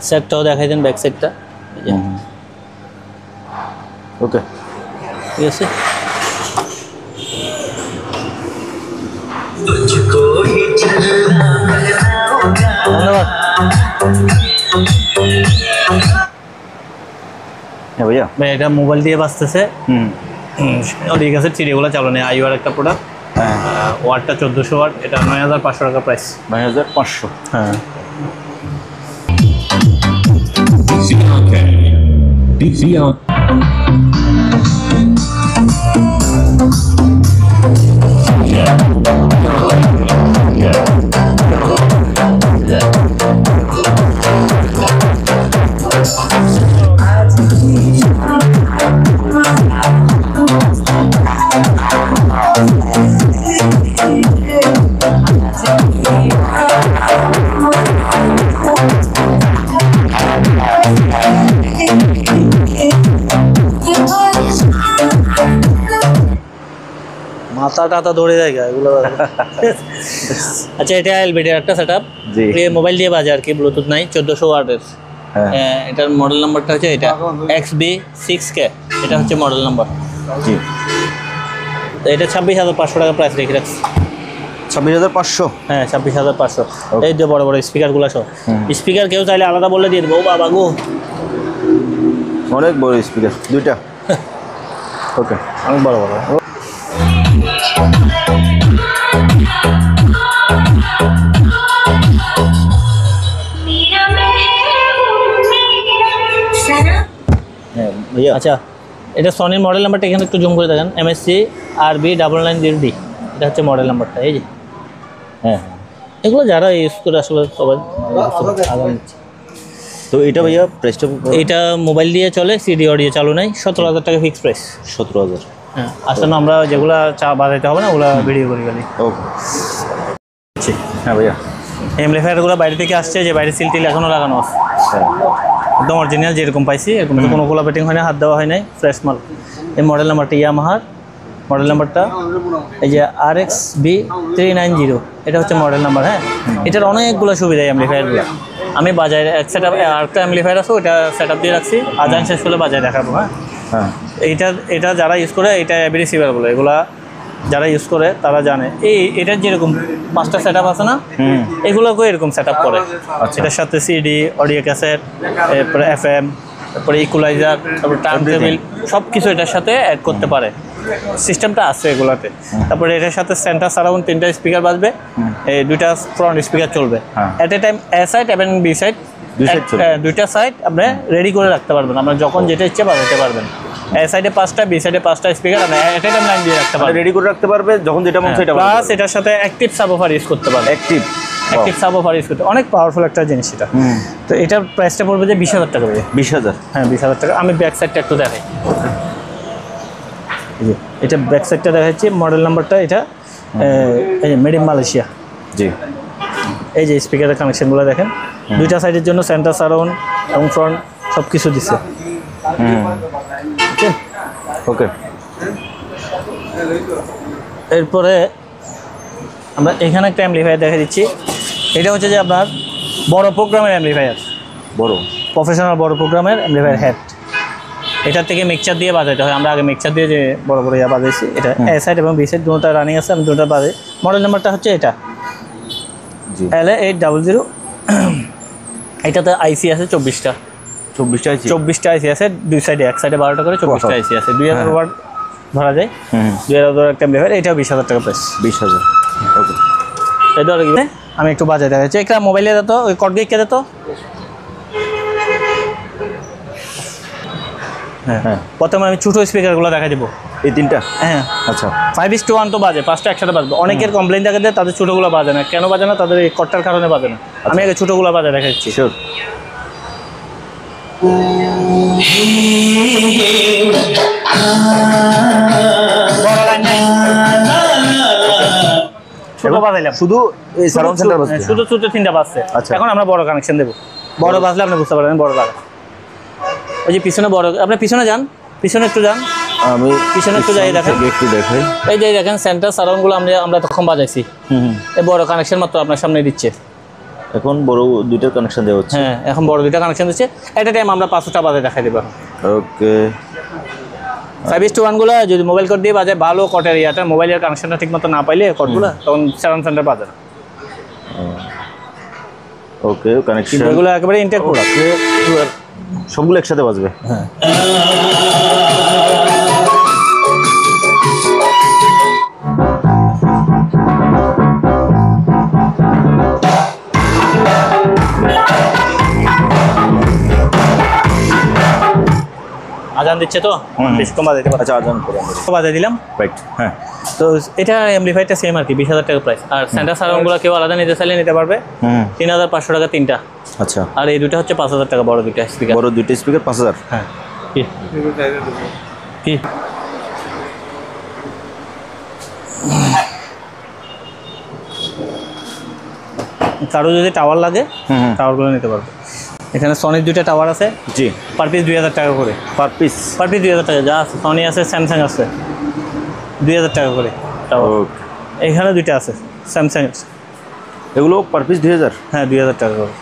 সেটটাও দেখাই দেন ব্যাক সাইডটা। ওকে ঠিক আছে। ধন্যবাদ। হ্যাঁ ভাইয়া। ভাই এটা মোবাইল দিয়ে বাজতেছে। অডিও ক্যাসেট সিডিগুলো চালু নেই। আইওয়ার একটা প্রোডাক্ট। হ্যাঁ ওয়াটটা 1400 ওয়াট। এটা 9500 টাকা প্রাইস। 9500। হ্যাঁ মাথা টাথা ধরে যায় এগুলো। আচ্ছা এটা এলবিডির একটা সেটআপ। জি। মোবাইল দিয়ে বাজে আর কি, ব্লুটুথ নাই। 1400 ওয়াটের। এটার মডেল নাম্বারটা হচ্ছে এটা XB6K। এটা হচ্ছে মডেল নাম্বার। জি। তো এটা 26,500 টাকা প্রাইস রেখে রাখছি। 26,500। হ্যাঁ 26,500। এই যে বড় বড় স্পিকারগুলো সব। স্পিকার কেউ চাইলে আলাদা বললে দিয়ে দেবো। ও বাবা গো, অনেক বড় স্পিকার, দুইটা। ওকে অনেক বড় বড়। मेरा महबूब मेरा सनम। হ্যাঁ ভাইয়া। আচ্ছা এটা সনির মডেল নাম্বারটা এখানে একটু জুম করে দেখেন। MSC RB990D। এটা হচ্ছে মডেল নাম্বারটা। এই যে হ্যাঁ এগুলো যারা ইউজ করে আসলে সবাই আগাম নিচ্ছে। তো এটা ভাইয়া প্রাইসটা? এটা মোবাইল দিয়ে চলে, সিডি অডিও চালু নাই। 17,000 টাকা ফিক্স প্রাইস। 17,000। হ্যাঁ আসলে আমরা যেগুলো চা বাজাইতে হবে না ওগুলো ভিডিও করি গেলি। ওকে। হ্যাঁ ভাইয়া। এমপ্লিফায়ারগুলো বাইরে থেকে আসছে, যে বাইরে সিল টিল এখনও লাগানো আছে। হ্যাঁ একদম অরিজিনাল যেরকম পাইছি এরকম, কোনো কোলাবেটিং হয় না, হাত দেওয়া হয় নাই, ফ্রেশ মাল। এই মডেল নাম্বারটা ইয়ামাহার মডেল নাম্বারটা এই যে RXB390। এটা হচ্ছে মডেল নাম্বার। হ্যাঁ এটার অনেকগুলো সুবিধা এমপ্লিফায়ারগুলো। আমি বাজারে এক সেট আপ আরেকটা এমপ্লিফায়ার আছে, ওইটা সেট আপ দিয়ে রাখছি। আজান শেষ হলে বাজারে দেখাবো। হ্যাঁ হ্যাঁ এটা যারা ইউজ করে এটা এভি রিসিভার বলে। এগুলা যারা ইউজ করে তারা জানে। এটার যেরকম 5টা সেট আপ আছে না, এগুলোকেও এরকম সেট আপ করে। এটার সাথে সিডি অডিও ক্যাসেট, তারপরে FM, তারপরে ইকুলাইজার, তারপরে টার্ন টেবিল সব কিছু এটার সাথে অ্যাড করতে পারে। সিস্টেমটা আছে এগুলাতে। তারপরে এটার সাথে সেন্টার সারাউন্ড 3টা স্পিকার বাজবে, এই 2টা ফ্রন্ট স্পিকার চলবে। এট এ টাইম এ সাইড এবং বি সাইড, 2টা সাইড আপনি রেডি করে রাখতে পারবেন। আপনার যখন যেটা ইচ্ছে বাজাতে পারবেন। এ সাইডে 5টা, বি সাইডে 5টা স্পিকার আপনি এট এ টাইম লাইন দিয়ে রাখতে পারবেন, রেডি করে রাখতে পারবে যখন যেটা মন চায়। প্লাস এটার সাথে অ্যাক্টিভ সাবওয়ুফার ইউজ করতে পারবে। অ্যাক্টিভ সাবওয়ুফার ইউজ করতে অনেক পাওয়ারফুল একটা জিনিস এটা। তো এটার প্রাইসটা পড়বে যে 20,000 টাকা। 20,000? হ্যাঁ 20,000 টাকা। আমি ব্যাক সাইডটা একটু দেখাই। এটা ব্যাক সাইডটা দেখাচ্ছি। মডেল নাম্বারটা এটা এই যে মেড ইন মালয়েশিয়া। জি। এই যে স্পিকারের কানেকশনগুলো দেখেন, 2টা সাইডের জন্য সেন্টার সারাউন্ড এবং ফ্রন্ট সব কিছু দিচ্ছে। ওকে। এরপরে আমরা এখানে একটা অ্যাম্পলিফায়ার দেখা দিচ্ছি। এটা হচ্ছে যে আপনার বড় প্রোগ্রামের অ্যাম্পলিফায়ার, বড় প্রফেশনাল বড় প্রোগ্রামের অ্যাম্পলিফায়ার হেড। এটার থেকে মিক্সচার দিয়ে বাজাইতে হয়। আমরা আগে মিক্সচার দিয়ে যে বড় বড় ইয়া বাজাইছি। এটা এ সাইড এবং বি সাইড দুটোটা রানিং আছে, আমি দুটো বাজাই। মডেল নাম্বারটা হচ্ছে এটা LA800। এটাতে আইসি আছে 24টা। 24টা আইসি আছে, 2 সাইডে, এক সাইডে 12টা করে 24টা আইসি আছে। 2000 ওয়াট ধরা যায়। 2000 একটা অ্যাম্পলিফায়ার। এটাও 20,000 টাকা প্রাইস। 20,000। ওকে। এই ধরে গেলে আমি একটু বাজাই দেখাচ্ছি। একটা মোবাইলে দিত, ওই কটগেটকে দিত। হ্যাঁ প্রথমে আমি ছোটো স্পিকারগুলো দেখা দেবো। এই 3টা? হ্যাঁ আচ্ছা। 5:1 তো বাজে, 5টা একসাথে বাজবে। অনেকের কমপ্লেন দেখা দেয় তাদের ছোটোগুলো বাজে না। কেন বাজে না? তাদের এই কটটার কারণে বাজে না। আমি আগে ছোটোগুলো বাজে দেখাচ্ছি। শিওর। ছোট বাজাইলাম শুধু এই সারাউন্ড সেন্টার বাজছে? শুধু ছোট তিনটা বাজছে। আচ্ছা। এখন আমরা বড় কানেকশন দেবো, বড় বাজলে আপনি বুঝতে পারবেন বড় লাগা। ওই যে পিছনে বড়, আপনি পিছনে যান, পিছনে একটু যান, আমি পিছনে একটু যাই দেখেন, একটু দেখাই। এই যে দেখেন সেন্টার সারাউন্ডগুলো আমরা তখন বাজাইছি। এই বড় কানেকশন মাত্র আপনার সামনে দিচ্ছে। এখন বড় দুইটার কানেকশন দেওয়া হচ্ছে। হ্যাঁ, এখন বড় দুইটা কানেকশন দিচ্ছে। একটা টাইম আমরা 5টা বাজে দেখাই দেবো। ওকে। 5:1 গুলো যদি মোবাইল কোড দিয়ে বাজে, ভালো কটের ইয়াটা মোবাইলের কানেকশনটা ঠিক মতো না পাইলে কোডগুলো, তখন সারাউন্ড সেন্টার বাজে না। ওকে, কানেকশন এগুলো একেবারে ইনটেক প্রোডাক্ট, সবগুলো একসাথে বাজবে। হ্যাঁ। আজান দিচ্ছে তো, বেশি কম বাজাইতে পারে। আচ্ছা, আজান করে বাজাই দিলাম। রাইট। হ্যাঁ, তো এটা এমপ্লিফায়ারটা সেম আর কি, 20,000 টাকা প্রাইস। আর সেন্টার সারাউন্ডগুলো কেউ আলাদা নিতে চাইলে নিতে পারবে। 3,500 টাকা তিনটা। আচ্ছা। আর এই দুটো হচ্ছে 5,000 টাকা, বড় দুইটা স্পিকার। বড় দুইটা স্পিকার 5,000। হ্যাঁ। কি কি কারো যদি টাওয়ার লাগে, টাওয়ারগুলো নিতে পারবে। এখানে সনির দুইটা টাওয়ার আছে। জি। পার পিস 2,000 টাকা করে। পার পিস 2,000 টাকা। যা আছে সনি আছে, স্যামসাং আছে, 2,000 টাকা করে টাওয়ার। ওকে। এখানে দুইটা আছে স্যামসাং আছে, এগুলো পার পিস 2,000। হ্যাঁ 2,000 টাকা করে,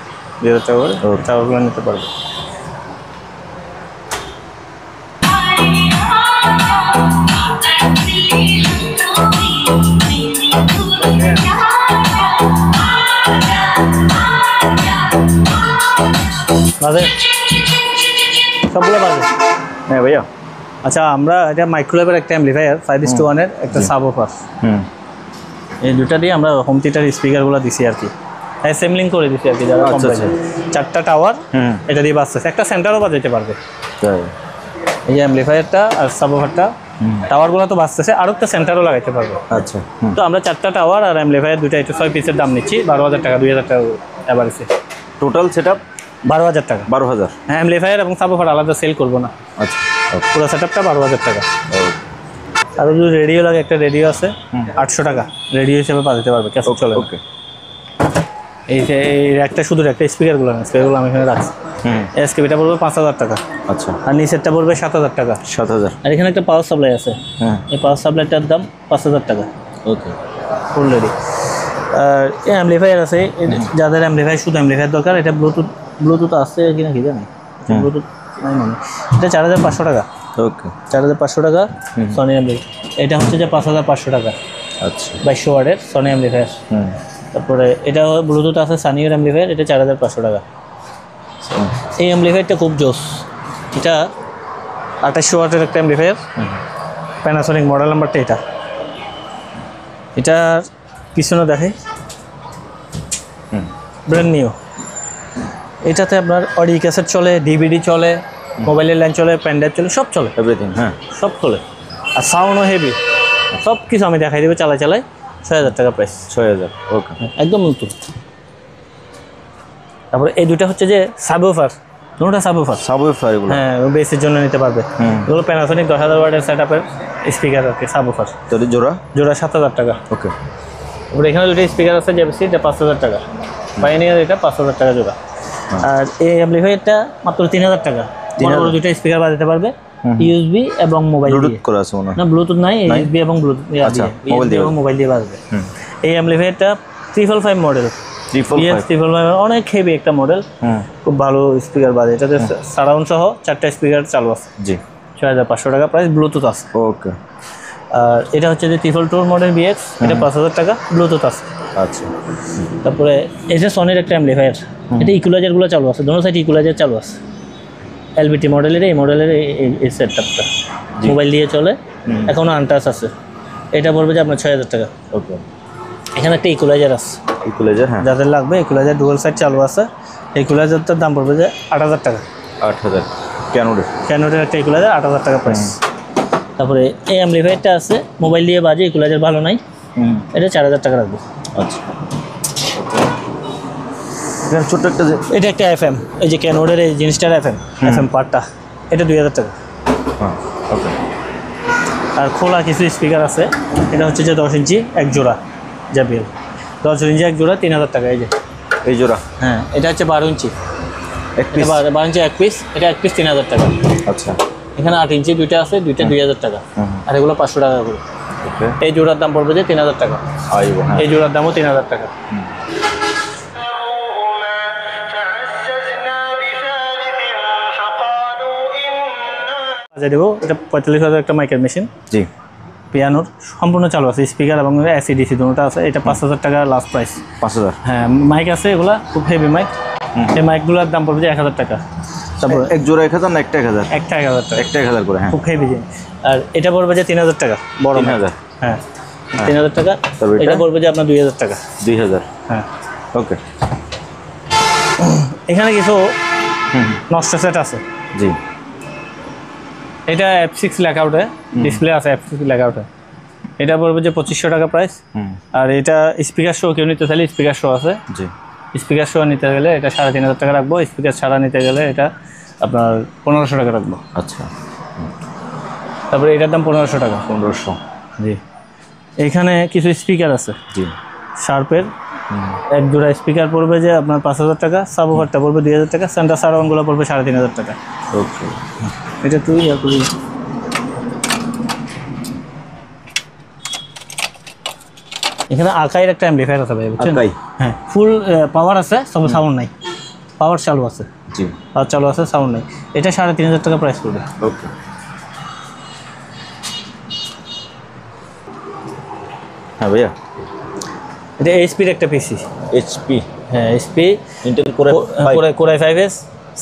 2,000 টাকা করে টাওয়ারগুলো নিতে পারবে। বাজে সবগুলো বাজে। হ্যাঁ ভাইয়া। আচ্ছা, আমরা এটা মাইক্রোওয়েভের একটা অ্যাম্পলিফায়ার 5:1 একটা সাবওফার, এই দুটা দিয়ে আমরা হোম থিয়েটার স্পিকারগুলো দিছি আর কি, অ্যাসেম্বলিং করে দিছি আর কি। যারা কম বাজে 4টা টাওয়ার এটা দিয়ে বাজছে, একটা সেন্টারও বাজাইতে পারবে। এই যে অ্যাম্পলিফায়ারটা আর সাবওফারটা, টাওয়ারগুলো তো বাজতেছে, আর একটা সেন্টারও লাগাইতে পারবে। আচ্ছা। তো আমরা 4টা টাওয়ার আর অ্যাম্পলিফায়ার দুটা, একটু 6 পিসের দাম নিচ্ছি 12,000 টাকা, 2,000 টাকা এভারেজে। টোটাল সেটআপ 12,000 টাকা। 12,000। হ্যাঁ, অ্যাম্পলিফায়ার এবং সাবওফার আলাদা সেল করবো না। আচ্ছা। পুরো সেটআপটা 12,000 টাকা। আর যদি রেডিও লাগে, একটা রেডিও আছে 800 টাকা, রেডিও হিসেবে বাজাতে পারবে, ক্যাসেট চলে। ওকে। এই যে একটা শুধু একটা স্পিকারগুলো না, স্পিকারগুলো আমি এখানে রাখছি। এসকেবিটা পড়বে 5,000 টাকা। আচ্ছা। আর নিচেরটা পড়বে 7,000 টাকা। 7,000। আর এখানে একটা পাওয়ার সাপ্লাই আছে, এই পাওয়ার সাপ্লাইটার দাম 5,000 টাকা। ওকে। Full ready. আর এই অ্যাম্পলিফায়ার আছে, যাদের অ্যাম্পলিফায়ার শুধু অ্যাম্পলিফায়ার দরকার, এটা ব্লুটুথ আছে কিনা কি জানি, ব্লুটুথ নাই মানে, এটা 4,500 টাকা। ওকে। 4,500 টাকা সনি অ্যাম্পলিফায়ার। এটা হচ্ছে যে 5,500 টাকা। আচ্ছা। 2200 ওয়াটের সনি অ্যাম্পলিফায়ার। তারপরে এটা ব্লুটুথ আছে সানিওর অ্যাম্পলিফায়ার, এটা 4,500 টাকা। এই অ্যাম্পলিফায়ারটা খুব জোস, এটা 2800 ওয়াটের একটা অ্যাম্পলিফায়ার, প্যানাসোনিক মডেল নাম্বারটা এটা। এটার পিছনে দেখে ব্র্যান্ড নিউ। এটাতে আপনার অডিও ক্যাসেট চলে, ডিভিডি চলে, মোবাইলের লাইন চলে, পেন ড্রাইভ চলে, সব চলে, এভরিথিং। হ্যাঁ, সব চলে। আর সাউন্ডও হেভি, সব কিছু আমি দেখাই দেবো চালাই 6,000 টাকা প্রাইস। 6,000। ওকে। একদম নতুন। তারপরে এই দুটা হচ্ছে যে সাবওফার, দুটোটা সাবওফার। এগুলো হ্যাঁ, বেসের জন্য নিতে পারবে। এগুলো প্যানাসোনিক 10,000 ওয়াটের সেটআপের স্পিকার আর কি, সাবওফার। তাহলে জোড়া 7,000 টাকা। ওকে। তারপরে এখানে দুটো স্পিকার আছে জেবিসি, এটা 5,000 টাকা। পাইনিয়ার এটা 5,000 টাকা জোড়া। আর এই অ্যাম্পলিফায়ারটা মাত্র 3,000 টাকা। বড় বড় দুটো স্পিকার বাজাতে পারবে, ইউএসবি এবং মোবাইল দিয়ে। ব্লুটুথ করা আছে মনে হয়। না, ব্লুটুথ নাই, ইউএসবি এবং ব্লুটুথ আচ্ছা, মোবাইল দিয়ে বাজবে। এই অ্যাম্পলিফায়ারটা 355 মডেল, 355 অনেক হেভি একটা মডেল, খুব ভালো স্পিকার বাজে। এটাতে সারাউন্ড সহ 4টা স্পিকার চালু আছে। জি। 6,500 টাকা প্রাইস, ব্লুটুথ আছে। ওকে। আর এটা হচ্ছে যে 222 মডেল বিএক্স, এটা 5,000 টাকা, ব্লুটুথ আছে। আচ্ছা। তারপরে এটা সনির একটা অ্যাম্পলিফায়ার, এটা ইকুলাইজারগুলো চালু আছে, দোনো সাইড ইকুলাইজার চালু আছে। এলবিটি মডেলের এই মডেলের এই সেটআপটা মোবাইল দিয়ে চলে, এখনও আনটাচ আছে। এটা পড়বে যে আপনার 6,000 টাকা। ওকে। এখানে একটা ইকুলাইজার আছে, ইকুয়ালাইজার। হ্যাঁ, যাদের লাগবে ইকুলাইজার ডুয়াল সাইড চালু আছে। ইকুলাইজারটার দাম পড়বে যে 8,000 টাকা। 8,000। ক্যানোডের একটা ইকুলাইজার 8,000 টাকা প্রাইস। তারপরে এই অ্যাম্পলিফায়ারটা আছে, মোবাইল দিয়ে বাজে, ইকুলাইজার ভালো নাই, এটা 4,000 টাকা রাখবো। আচ্ছা। এখানে ছোট্ট একটা যে এটা একটা FM, এই যে ক্যানোডের এই জিনিসটার FM পার্টটা, এটা 2000 টাকা। হ্যাঁ ওকে। আর খোলা কিছু স্পিকার আছে, এটা হচ্ছে যে 10 ইঞ্চি এক জোড়া JBL, 10 ইঞ্চি এক জোড়া 3000 টাকা। এই যে এই জোড়া, হ্যাঁ এটা হচ্ছে 12 ইঞ্চি এক পিস। 12 ইঞ্চি এক পিস, এটা এক পিস 3000 টাকা। আচ্ছা এখানে 8 ইঞ্চি দুইটা আছে, দুইটা 2000 টাকা। আর এগুলো 500 টাকা করে। ওকে। এই জোড়ার দাম পড়বে যে 3000 টাকা। আইবো হ্যাঁ। এই জোড়ার দামও 3000 টাকা। দেবো এটা 45,000 একটা মাইকের মেশিন, জি পিয়ানোর সম্পূর্ণ চালু আছে, স্পিকার এবং AC/DC দুটোটা আছে। এটা 5000 টাকা লাস্ট প্রাইস। 5000। হ্যাঁ মাইক আছে, এগুলা খুব হেভি মাইক। এই মাইকগুলোর দাম পড়বে যে 1000 টাকা। তারপর এক জোড়া 1000 না একটা 1000? একটা 1000 টাকা, একটা 1000 করে হ্যাঁ। খুব হেভি জিনিস। আর এটা পড়বে যে 3000 টাকা বড় mic। 3000 হ্যাঁ 3000 টাকা। তারপর এটা পড়বে যে আপনার 2000 টাকা। 2000 হ্যাঁ ওকে। এখানে কিছু নষ্ট সেট আছে। জি এটা F6 লেখা ওঠে, ডিসপ্লে আছে F6 লেখা ওঠে। এটা পড়বে যে 2500 টাকা প্রাইস। আর এটা স্পিকার শো কেউ নিতে চাইলে স্পিকার শো আছে। জি স্পিকার শো নিতে গেলে এটা 3500 টাকা রাখবো, স্পিকার ছাড়া নিতে গেলে এটা আপনার 1500 টাকা রাখবো। আচ্ছা। তারপরে এটার দাম 1500 টাকা। 1500 জি। এখানে কিছু স্পিকার আছে জি। শার্পের, এক জোড়া স্পিকার পড়বে যে আপনার 5000 টাকা, সাবওয়ারটা পড়বে 2000 টাকা, সেন্টার সারাউন্ডগুলো পড়বে 3500 টাকা। ওকে। এটা তুই ইয়া করি। এখানে আকাইয়ের একটা অ্যাম্পলিফায়ার আছে ভাই, বুঝছেন? আকাই? হ্যাঁ ফুল পাওয়ার আছে, তবে সাউন্ড নাই। পাওয়ার চালু আছে, জি পাওয়ার চালু আছে, সাউন্ড নেই। এটা 3500 টাকা প্রাইস পড়বে। ওকে। হ্যাঁ ভাইয়া, এটা এইচপির একটা পিসি। এইচপি? হ্যাঁ HP ইন্টেল কোরে কোরাই 5S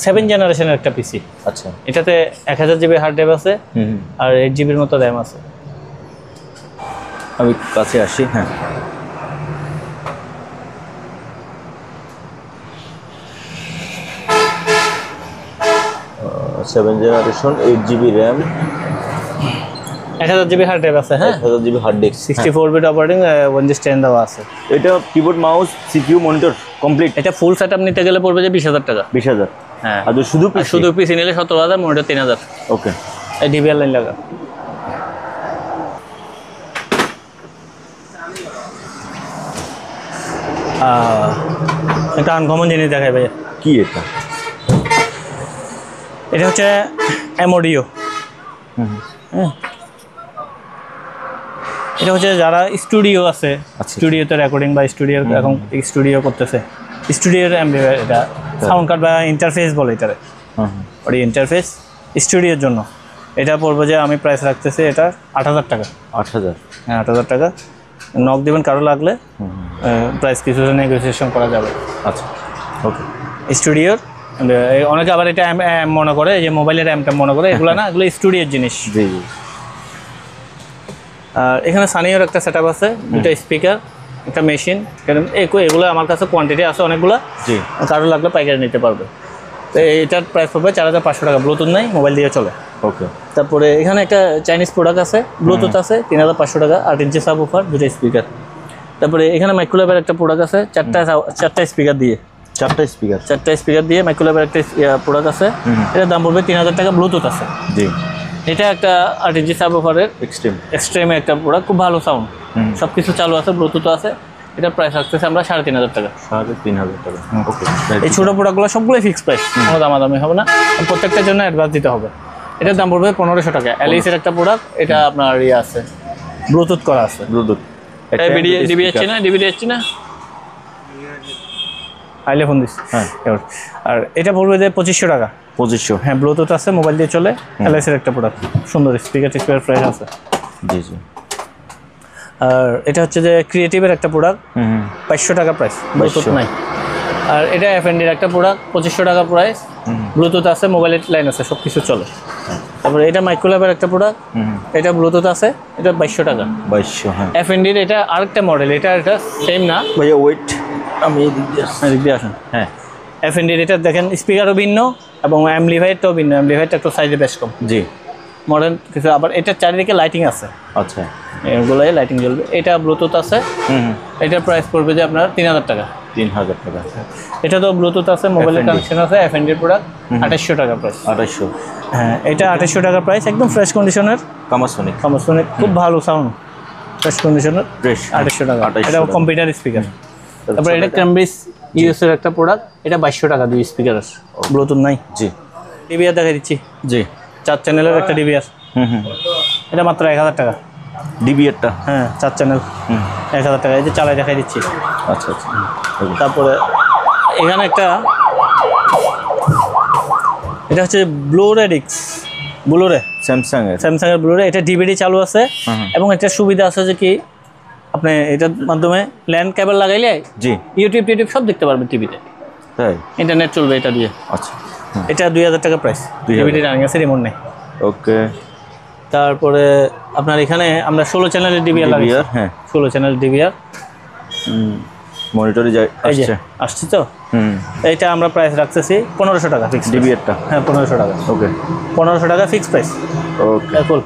7 জেনারেশনের একটা পিসি। আচ্ছা। এটাতে 1000 জিবি হার্ড ড্রাইভ আছে আর 8 জিবির মতো র্যাম আছে। আমি কাছে আসি। হ্যাঁ 7 generation 8 GB RAM 1000 GB hard drive আছে। হ্যাঁ 1000 GB hard disk 64 bit operating, Windows 10 দেওয়া আছে। এটা keyboard mouse CPU monitor complete? এটা ফুল সেটআপ নিতে গেলে পড়বে যে 20000 টাকা। 20000? হ্যাঁ আর শুধু আর শুধু পিসি নিলে 17000, মনিটর 3000। ওকে। এই ডিভিআর লাইন লাগা। একটা আনকমন জিনিস দেখাই ভাই। কি এটা? এটা হচ্ছে অ্যামোডিও। হ্যাঁ এটা হচ্ছে যারা স্টুডিও আছে, স্টুডিওতে রেকর্ডিং বা স্টুডিও এখন স্টুডিও করতেছে, স্টুডিওর অ্যাম্পলিফায়ার। এটা সাউন্ড কার্ড বা ইন্টারফেস বলে এটারে। ওই ইন্টারফেস স্টুডিওর জন্য এটা পড়বে যে আমি প্রাইস রাখতেছি এটা 8000 টাকা। 8000? হ্যাঁ 8000 টাকা। নক দেবেন কারো লাগলে, প্রাইস কিছুটা নেগোসিয়েশন করা যাবে। আচ্ছা ওকে। স্টুডিওর অনেকে আবার এটা মনে করে যে মোবাইলের র্যামটা মনে করে, এগুলো না, এগুলো স্টুডিওর জিনিস। জি জি। আর এখানে সানিওর একটা সেটআপ আছে, দুটো স্পিকার, একটা মেশিন। এগুলো আমার কাছে কোয়ান্টিটি আছে অনেকগুলো। জি। কারো লাগলে পাইকারি নিতে পারবে। তো এটার প্রাইস পড়বে 4500 টাকা। ব্লুটুথ নাই, মোবাইল দিয়ে চলে। ওকে। তারপরে এখানে একটা চাইনিজ প্রোডাক্ট আছে, ব্লুটুথ আছে 3500 টাকা, 8 ইঞ্চি সাবওুফার, দুটো স্পিকার। তারপরে এখানে মাইক্রোল্যাবের একটা প্রোডাক্ট আছে, চারটা স্পিকার দিয়ে, 4টা স্পিকার? 4টা স্পিকার দিয়ে মাইক্রোল্যাবের একটা প্রোডাক্ট আছে। এটার দাম পড়বে 3000 টাকা। ব্লুটুথ আছে। জি। এটা একটা 8 ইঞ্চি সাবওুফারের এক্সট্রিম একটা প্রোডাক্ট, খুব ভালো সাউন্ড, সব কিছু চালু আছে, ব্লুটুথ আছে। এটার প্রাইস রাখতেছে আমরা 3500 টাকা। 3500 টাকা। ওকে। এই ছোটো প্রোডাক্টগুলো সবগুলোই ফিক্সড প্রাইস, কোনো দামাদামি হবে না। প্রত্যেকটার জন্য অ্যাডভান্স দিতে হবে। এটার দাম পড়বে 1500 টাকা। অ্যালিসের একটা প্রোডাক্ট, এটা আপনার ইয়ে আছে, ব্লুটুথ করা আছে। ব্লুটুথ ডিবি যাচ্ছে না, ডিবি যাচ্ছে না, আইলে ফোন দিস। হ্যাঁ। আর এটা পড়বে যে 2500 টাকা। 2500? হ্যাঁ ব্লুটুথ আছে, মোবাইল দিয়ে চলে, অ্যালিসের একটা প্রোডাক্ট, সুন্দর স্পিকার প্রাইস আছে। জি জি। আর এটা হচ্ছে যে ক্রিয়েটিভের একটা প্রোডাক্ট, 500 টাকা প্রাইস, ব্লুটুথ নাই। আর এটা এফএনডির একটা প্রোডাক্ট, 2500 টাকা প্রাইস, ব্লুটুথ আছে, মোবাইলের লাইন আছে, সব কিছু চলে। তারপরে এটা মাইক্রোল্যাবের একটা প্রোডাক্ট, এটা ব্লুটুথ আছে, এটা 2200 টাকা। 2200? হ্যাঁ। এফএনডির এটা আরেকটা মডেল, এটা সেম না ভাইয়া ওয়েট, আমি এদিক দিয়ে আসেন। হ্যাঁ। এফএনডির এটা দেখেন স্পিকারও ভিন্ন এবং অ্যাম্পলিফায়ারটাও ভিন্ন, অ্যাম্পলিফায়ারটা একটু সাইজে বেশ কম। জি। মডার্ন কিছু। আবার এটা চারিদিকে লাইটিং আছে। আচ্ছা। এগুলোই লাইটিং জ্বলবে। এটা ব্লুটুথ আছে, এটার প্রাইস পড়বে যে আপনার 3000 টাকা। 3000 টাকা। এটা তো ব্লুটুথ আছে, মোবাইলের FND কানেকশন আছে, FND প্রোডাক্ট, 2800 টাকা প্রাইস। 2800। হ্যাঁ, এটা 2800 টাকা প্রাইস, একদম ফ্রেশ কন্ডিশনের, কামাসোনিক খুব ভালো সাউন্ড, ফ্রেশ কন্ডিশনের, ফ্রেশ 2800 টাকা। 2800 এটা কম্পিউটার স্পিকার। তারপরে এটা ক্যামব্রিজ ইউএস এর একটা প্রোডাক্ট, এটা 2200 টাকা দিয়ে স্পিকার আছে, ব্লুটুথ নাই। জি ডিবিআর দেখা দিচ্ছি, জি 4 চ্যানেলের একটা ডিবিআর, এটা মাত্র 1000 টাকা। ডিবিএরটা? হ্যাঁ, 4 চ্যানেল, 1000 টাকা। এই যে চালাই দেখাই দিচ্ছি। আচ্ছা আচ্ছা। তারপরে এখানে একটা, এটা হচ্ছে ব্লুরে স্যামসাং এর। স্যামসাংয়ের ব্লুরে, এটা ডিভিডি চালু আছে এবং একটা সুবিধা আছে যে কি আপনি এটার মাধ্যমে ল্যান্ড কেবল লাগাইলে জি ইউটিউব সব দেখতে পারবেন টিভিতে, তাই? ইন্টারনেট চলবে এটা দিয়ে। আচ্ছা, এটা 2000 টাকা প্রাইস, 2000 ডিভিডি রানিং আছে, রিমোট নেই। ওকে। তারপরে আপনার এখানে আমরা 16 চ্যানেলের ডিভিআর লাগাই। হ্যাঁ, 16 চ্যানেল ডিভিআর মনিটরে যায় আসছে। আসছে তো। এইটা আমরা প্রাইস রাখতেছি 1500 টাকা ফিক্স ডিবিএরটা? হ্যাঁ, 1500 টাকা। ওকে, 1500 টাকা ফিক্স প্রাইস। ওকে। ফুল।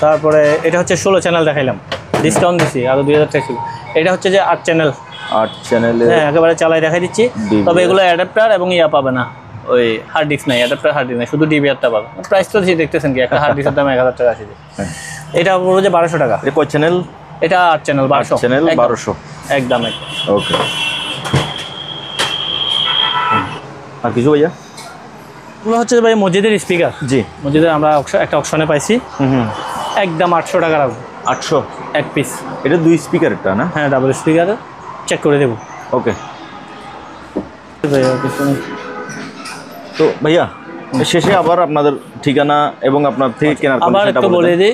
তারপরে এটা হচ্ছে 16 চ্যানেল দেখাইলাম, ডিসকাউন্ট দিচ্ছি আরও 2000 টাকা ছিল। এটা হচ্ছে যে 8 চ্যানেল, 8 চ্যানেলে। হ্যাঁ, একেবারে চালাই দেখাই দিচ্ছি। তবে এগুলো অ্যাডাপ্টার এবং ইয়া পাবে না, ওই হার্ড ডিস্ক নাই, অ্যাডাপ্টার হার্ড ডিস্ক নাই, শুধু ডিবিআরটা পাবে। প্রাইস তো দেখতেছেন কি, একটা হার্ড ডিস্কের দাম 1000 টাকা আছে। এটা পড়বে যে 1200 টাকা। এটা কয় চ্যানেল? এটা 8 চ্যানেল, 1200 চ্যানেল, 1200 একদম। ওকে। আর কিছু ভাইয়া? এগুলো হচ্ছে ভাই মসজিদের স্পিকার। জি, মসজিদের আমরা একটা অকশনে পাইছি, একদম 800 টাকা রাখবো। 800 এক পিস। এটা 2 স্পিকারেরটা না? হ্যাঁ, ডাবল স্পিকার, চেক করে দেবো। ওকে। তো ভাইয়া শেষে আবার আপনাদের ঠিকানা এবং আপনার থেকে কেনার আবার কন্ডিশনটা একটু বলে বলে দিই,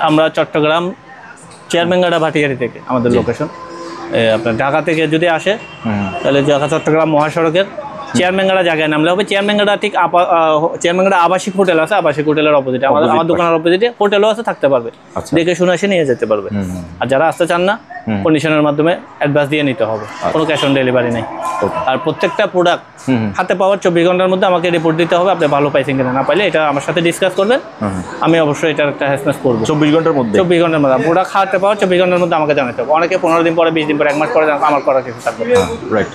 আমরা চট্টগ্রাম চেয়ারম্যানগাড়া ভাটিয়ারি থেকে আমাদের লোকেশন। আপনার ঢাকা থেকে যদি আসে তাহলে ঢাকা চট্টগ্রাম মহাসড়কের চেয়ারম্যানগাড়া জায়গায় নামলে হবে। চেয়ারম্যানগাড়া ঠিক চেয়ারম্যানগাড়া আবাসিক হোটেল আছে, আবাসিক হোটেলের অপোজিটে আমার দোকানের অপোজিটে হোটেলও আছে, থাকতে পারবে, দেখে শুনে এসে নিয়ে যেতে পারবে। আর যারা আসতে চান না, কন্ডিশনের মাধ্যমে অ্যাডভান্স দিয়ে নিতে হবে, কোনো ক্যাশ অন ডেলিভারি নেই। আর প্রত্যেকটা প্রোডাক্ট হাতে পাওয়ার 24 ঘন্টার মধ্যে আমাকে রিপোর্ট দিতে হবে। আপনি ভালো পাইছেন কিনা, না পাইলে এটা আমার সাথে ডিসকাস করবেন, আমি অবশ্যই এটার একটা হ্যাসমেস করবো। 24 ঘন্টার মধ্যে? 24 ঘন্টার মধ্যে প্রোডাক্ট হাতে পাওয়ার 24 ঘন্টার মধ্যে আমাকে জানাতে হবে। অনেকে 15 দিন পরে, 20 দিন পরে, 1 মাস পরে আমার করার কিছু থাকবে। রাইট।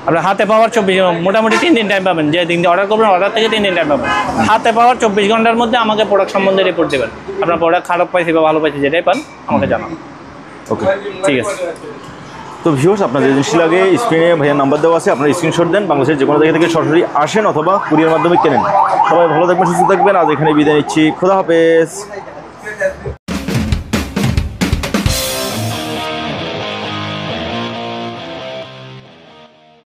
আপনার হাতে পাওয়ার 24, মোটামুটি 3 দিন টাইম পাবেন। যে দিন অর্ডার করবেন, অর্ডার থেকে 3 দিন টাইম পাবেন। হাতে পাওয়ার 24 ঘন্টার মধ্যে আমাকে প্রোডাক্ট সম্বন্ধে রিপোর্ট দেবেন। আপনার প্রোডাক্ট খারাপ পাইছি বা ভালো পাইছি, যেটাই পান আমাকে জানাবেন। ওকে, ঠিক আছে। তো ভিউয়ার্স, আপনার যে জিনিসটি লাগে স্ক্রিনে ভাইয়ের নাম্বার দেওয়া আছে, আপনার স্ক্রিনশট দেন, বাংলাদেশের যে কোনো জায়গা থেকে সরাসরি আসেন অথবা কুরিয়ার মাধ্যমে কেনেন। সবাই ভালো থাকবেন, সুস্থ থাকবেন। আজ এখানে বিদায় নিচ্ছি, খোদা হাফেজ।